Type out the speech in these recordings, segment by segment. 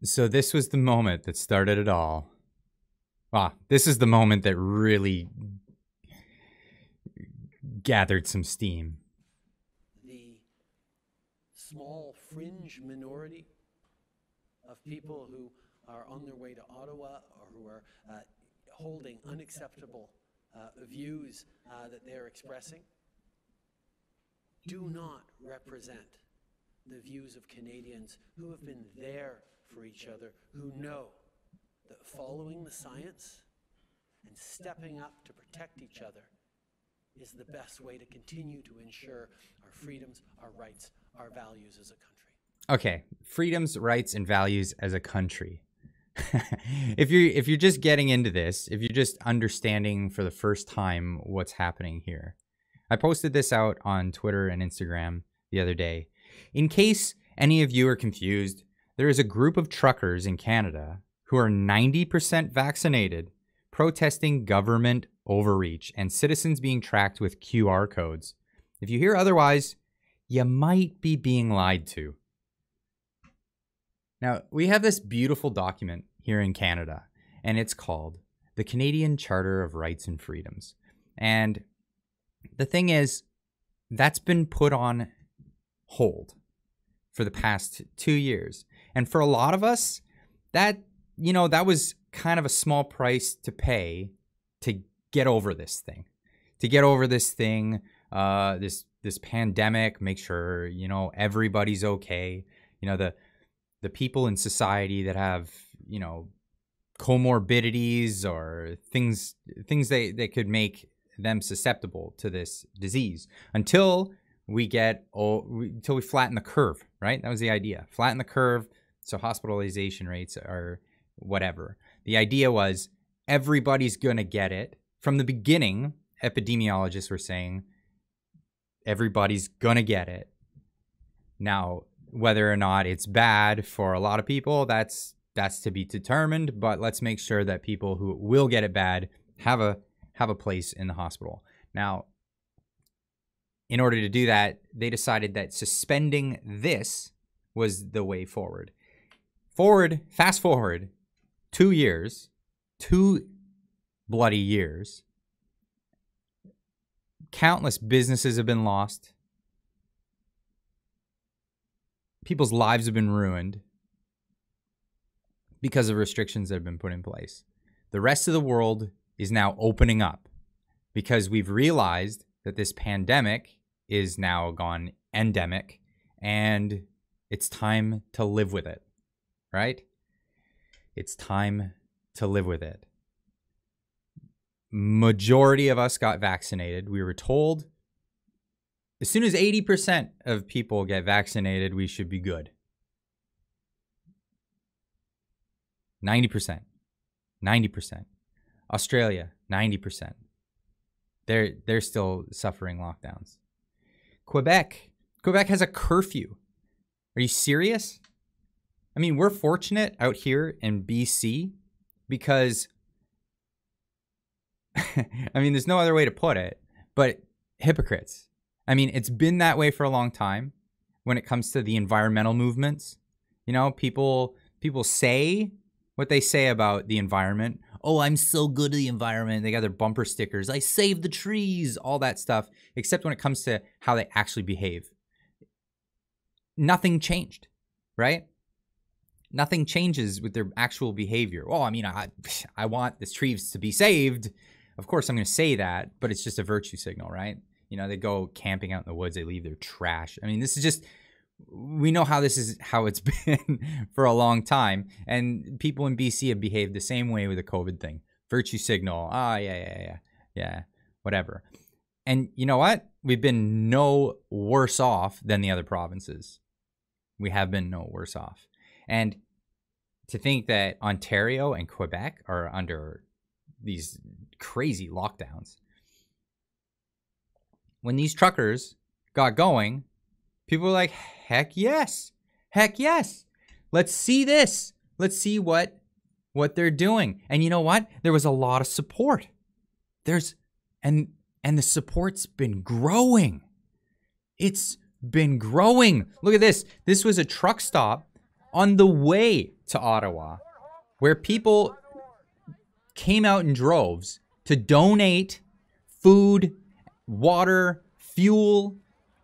So this was the moment that started it all. This is the moment that really gathered some steam. The small fringe minority of people who are on their way to Ottawa or who are holding unacceptable views that they're expressing do not represent the views of Canadians who have been there for each other, who know that following the science and stepping up to protect each other is the best way to continue to ensure our freedoms, our rights, our values as a country. Okay, freedoms, rights, and values as a country. If you're just getting into this, if you're just understanding for the first time what's happening here, I posted this out on Twitter and Instagram the other day. In case any of you are confused, there is a group of truckers in Canada who are 90% vaccinated, protesting government overreach and citizens being tracked with QR codes. If you hear otherwise, you might be being lied to. Now, we have this beautiful document here in Canada, and it's called the Canadian Charter of Rights and Freedoms. And the thing is, that's been put on hold for the past 2 years. And for a lot of us, that was kind of a small price to pay to get over this thing. This pandemic, make sure, everybody's okay. The people in society that have, comorbidities or things that could make them susceptible to this disease until we flatten the curve, right? That was the idea. Flatten the curve so hospitalization rates are whatever. The idea was everybody's going to get it. From the beginning, epidemiologists were saying everybody's going to get it. Now, whether or not it's bad for a lot of people, that's to be determined, but let's make sure that people who will get it bad have a place in the hospital. Now, in order to do that, they decided that suspending this was the way forward. Fast forward 2 years, 2 bloody years. Countless businesses have been lost. People's lives have been ruined because of restrictions that have been put in place. The rest of the world is now opening up because we've realized that this pandemic is now gone endemic and it's time to live with it, right? It's time to live with it. Majority of us got vaccinated. We were told as soon as 80% of people get vaccinated, we should be good. 90%. Australia, 90%. They're still suffering lockdowns. Quebec has a curfew. Are you serious? I mean, we're fortunate out here in BC because, I mean, there's no other way to put it, but hypocrites. I mean, it's been that way for a long time when it comes to the environmental movements. People say what they say about the environment. Oh, I'm so good at the environment. They got their bumper stickers. I save the trees, all that stuff, except when it comes to how they actually behave. Nothing changed, right? Nothing changes with their actual behavior. Well, I mean, I want the trees to be saved. Of course, I'm going to say that, but it's just a virtue signal, right? They go camping out in the woods. They leave their trash. I mean, this is just, we know how it's been for a long time. And people in BC have behaved the same way with the COVID thing. Virtue signal. Yeah, whatever. And you know what? We've been no worse off than the other provinces. We have been no worse off. And to think that Ontario and Quebec are under these crazy lockdowns. When these truckers got going, people were like, heck yes. Let's see this. Let's see what they're doing. And you know what? There was a lot of support. And the support's been growing. It's been growing. Look at this. This was a truck stop on the way to Ottawa, where people came out in droves to donate food, water, fuel.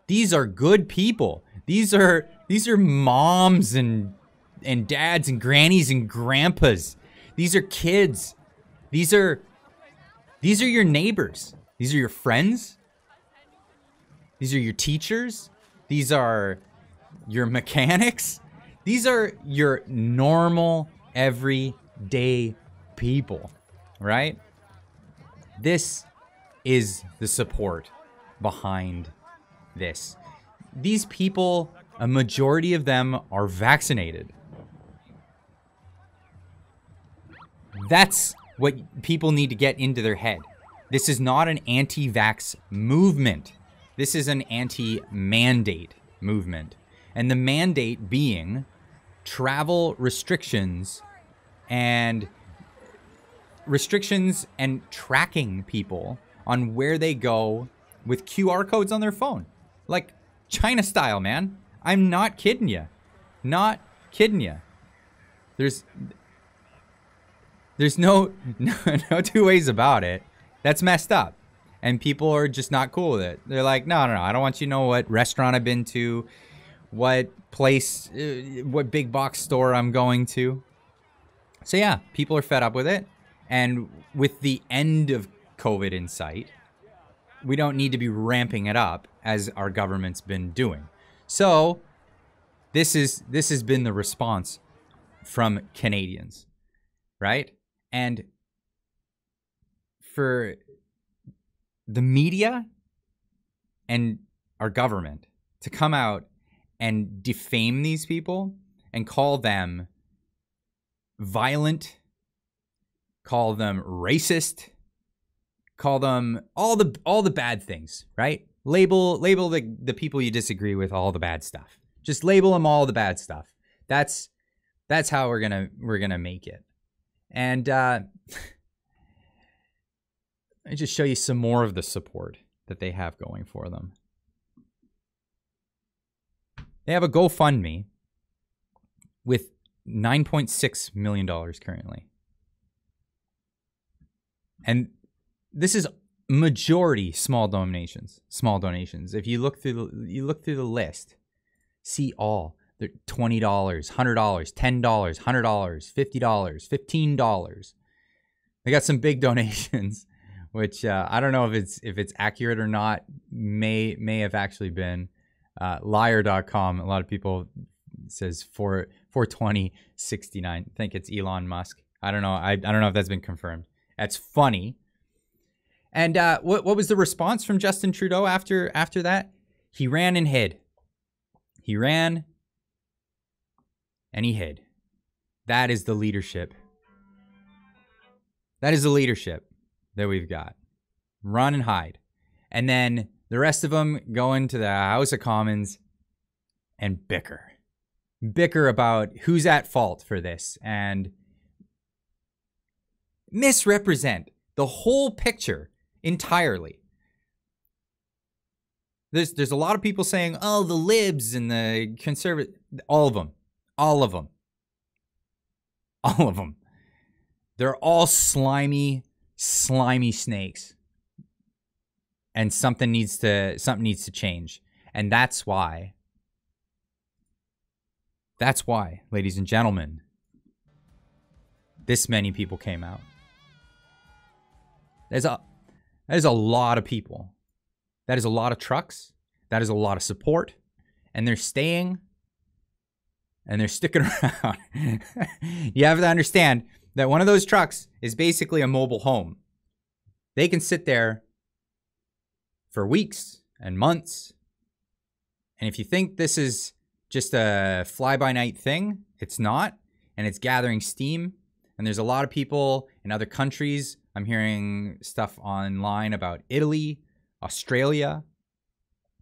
These are good people. These are moms and dads and grannies and grandpas. These are kids. These are your neighbors. These are your friends. These are your teachers. These are your mechanics. These are your normal, everyday people, right? This is the support behind this. These people, a majority of them are vaccinated. That's what people need to get into their head. This is not an anti-vax movement. This is an anti-mandate movement. And the mandate being travel restrictions and tracking people on where they go with QR codes on their phone. Like China style, man. I'm not kidding you. Not kidding you. There's no two ways about it. That's messed up. And people are just not cool with it. They're like, no, I don't want you to know what restaurant I've been to, what place, what big box store I'm going to. So yeah, people are fed up with it. And with the end of COVID in sight, we don't need to be ramping it up as our government's been doing. So this has been the response from Canadians, right? And for the media and our government to come out and defame these people and call them violent, call them racist, call them all the bad things, right? Label the people you disagree with all the bad stuff. Just label them all the bad stuff. That's how we're gonna make it. And let me just show you some more of the support that they have going for them. They have a GoFundMe with $9.6 million currently. And this is majority small donations. If you look through the list, see all. They're $20, $100, $10, $100, $50, $15. They got some big donations, which I don't know if it's accurate or not. May have actually been liar.com. A lot of people says 420.69. I think it's Elon Musk. I don't know. I don't know if that's been confirmed. That's funny. And what was the response from Justin Trudeau after that? He ran and hid. He ran and he hid. That is the leadership. That is the leadership that we've got. Run and hide. And then the rest of them go into the House of Commons and bicker. Bicker about who's at fault for this and misrepresent the whole picture entirely. There's a lot of people saying, oh, the libs and the conservative, all of them. They're all slimy snakes. And something needs to change. And that's why, ladies and gentlemen, this many people came out. There's a lot of people. That is a lot of trucks. That is a lot of support. And they're staying and they're sticking around. You have to understand that one of those trucks is basically a mobile home. They can sit there for weeks and months. And if you think this is just a fly-by-night thing, it's not. And it's gathering steam. And there's a lot of people in other countries. I'm hearing stuff online about Italy, Australia,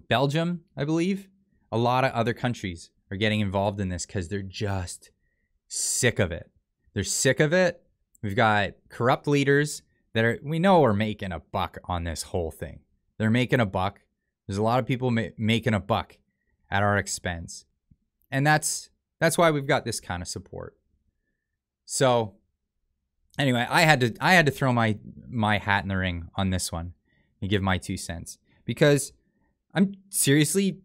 Belgium, I believe. A lot of other countries are getting involved in this because they're just sick of it. They're sick of it. We've got corrupt leaders that we know are making a buck on this whole thing. They're making a buck. There's a lot of people making a buck at our expense. And that's That's why we've got this kind of support. So anyway, I had to throw my hat in the ring on this one and give my 2 cents, because I'm seriously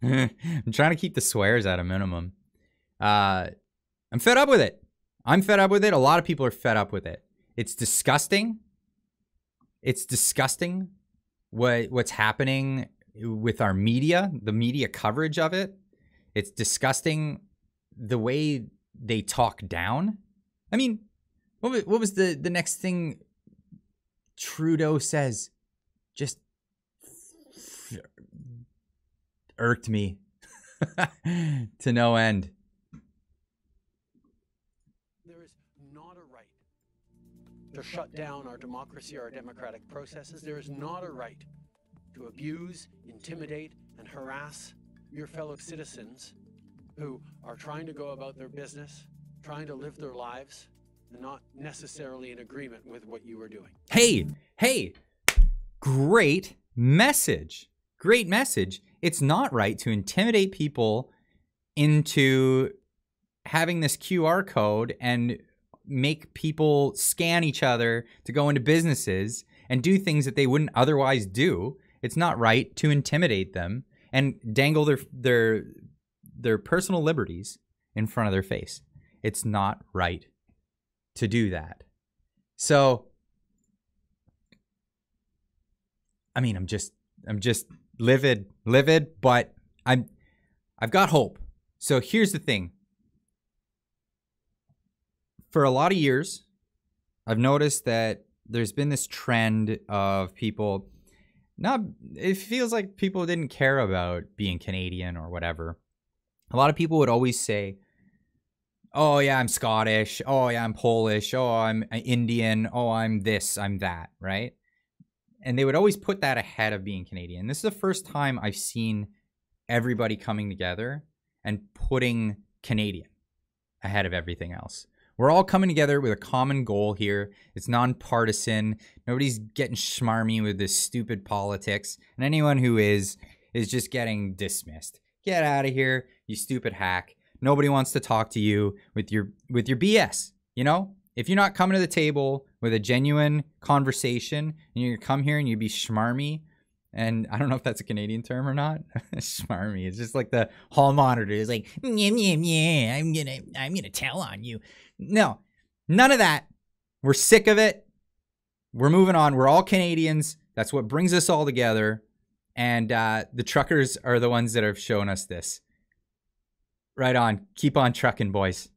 I'm trying to keep the swears at a minimum. I'm fed up with it. I'm fed up with it. A lot of people are fed up with it. It's disgusting. It's disgusting what's happening with our media, the media coverage of it. It's disgusting the way they talk down. I mean, what was the next thing Trudeau says? Just irked me to no end. There is not a right to shut down our democracy or our democratic processes. There is not a right to abuse, intimidate, and harass your fellow citizens who are trying to go about their business, trying to live their lives, and not necessarily in agreement with what you are doing. Hey, great message. Great message. It's not right to intimidate people into having this QR code and make people scan each other to go into businesses and do things that they wouldn't otherwise do. It's not right to intimidate them and dangle their personal liberties in front of their face. It's not right to do that. So, I mean, I'm just livid, but I've got hope. So here's the thing. For a lot of years, I've noticed that there's been this trend of people it feels like people didn't care about being Canadian or whatever. A lot of people would always say, oh yeah, I'm Scottish. Oh yeah, I'm Polish. Oh, I'm Indian. Oh, I'm this, I'm that, right? And they would always put that ahead of being Canadian. This is the first time I've seen everybody coming together and putting Canadian ahead of everything else. We're all coming together with a common goal here. It's nonpartisan. Nobody's getting schmarmy with this stupid politics. And anyone who is just getting dismissed. Get out of here, you stupid hack. Nobody wants to talk to you with your BS, you know? If you're not coming to the table with a genuine conversation and you come here and you be schmarmy, and I don't know if that's a Canadian term or not. Schmarmy. It's just like the hall monitor. It's like, yeah, I'm gonna tell on you. No, none of that. We're sick of it. We're moving on. We're all Canadians. That's what brings us all together. And the truckers are the ones that have shown us this. Right on. Keep on trucking, boys.